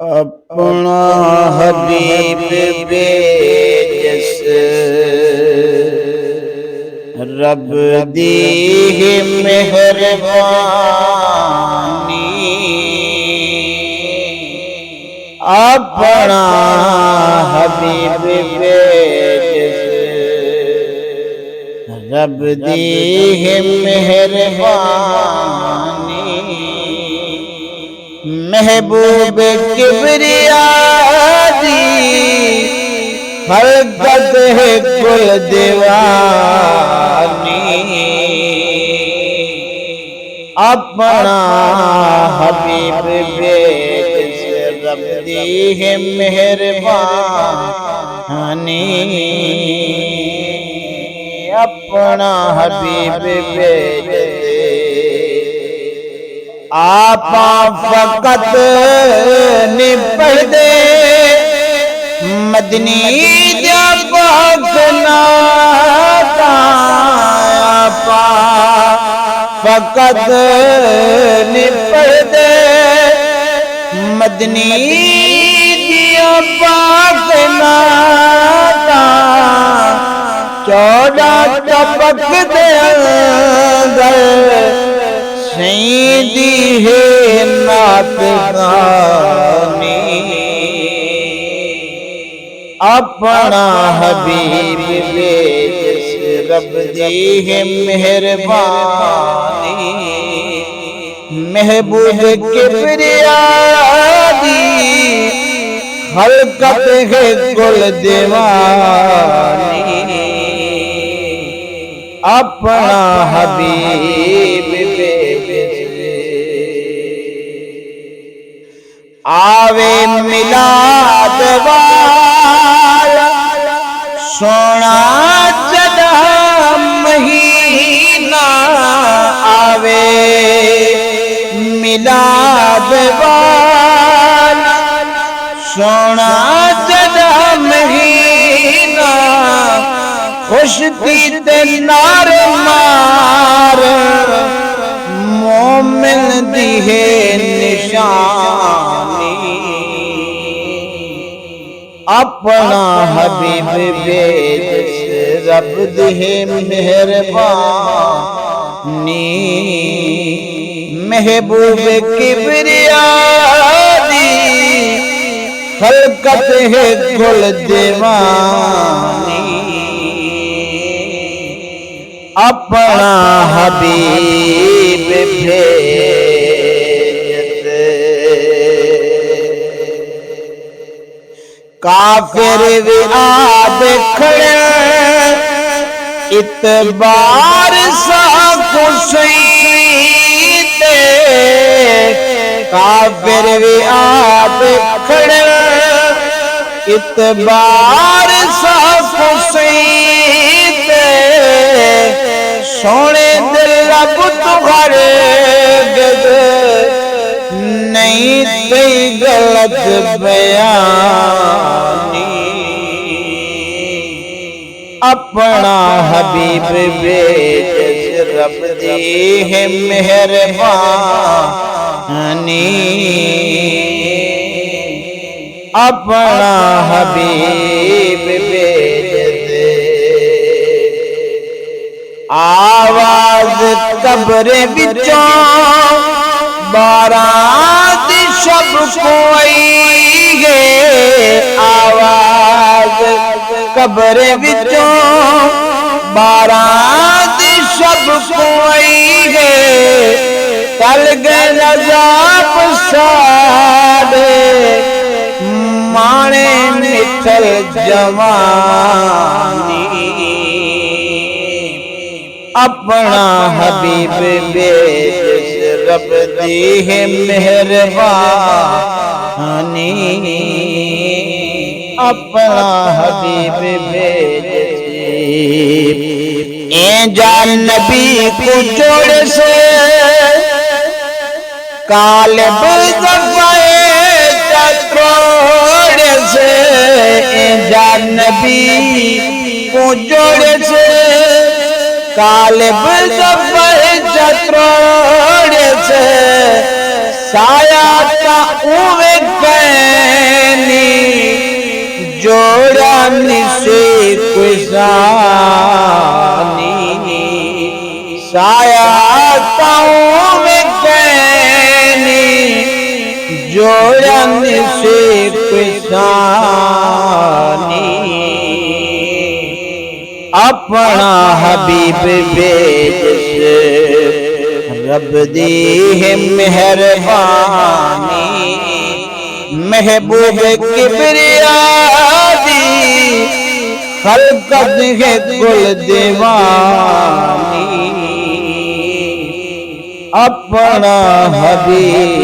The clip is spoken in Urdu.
اپنا حبیب بے جس رب دی مہربانی، اپنا حبیب بے جس رب دی مہربانی، محبوب کبریا دی خلقت ہے کل دیوانی، اپنا حبیب بے جس رب دی مہربانی، اپنا حبیب بے جس آپا فقط نپڑ دے مدنی دیا پاکنا آپا فقط نپڑ دے مدنی دیا پاکنا چودہ طبق دے اندر سیدی ہے ناطقانی، اپنا حبیب بے جس رب دی مہربانی، محبوب کبریا دی خلقت ہے کل دیوانی، اپنا حبیب بے آوے ملاد والا سونا چڑھا مہینہ، آوے ملاد والا سونا چڑھا مہینہ، خوشتی تے نار مار مومن دی ہے نشانی، اپنا حبیب بے جس رب دی مہربانی، محبوب کبریا دی خلقت ہے کل دیوانی، اپنا حبیب بھیجت کافر بھی آب کھڑے اتبار سا خوشیتے، کافر بھی آب کھڑے اتبار سا خوشیتے، سونے دل رب تمہارے گد نہیں تھی غلط بیانی، اپنا حبیب بے جس رب دی مہربانی، اپنا حبیب بے آواز قبر بچوں باران دی شب کوئی ہے، آواز قبر بچوں باران دی شب کوئی ہے، تل گئے عذاب سارے مانے نکل جوانی، اپنا حبیب بے جس رب دی مہربانی، اپنا حبیب بے جس اے جان نبی کو جوڑ سے کالب زفائے چتروڑ سے، اے جان نبی کو جوڑ سے کالب زفائے چتروڑ سے، سایہ تا اوے کہیں سے کسانی اپنا حبیب بھیج سے رب دی ہے مہربانی محبوب کبریا دی خلقت ہے کل دیوانی اپنا حبیب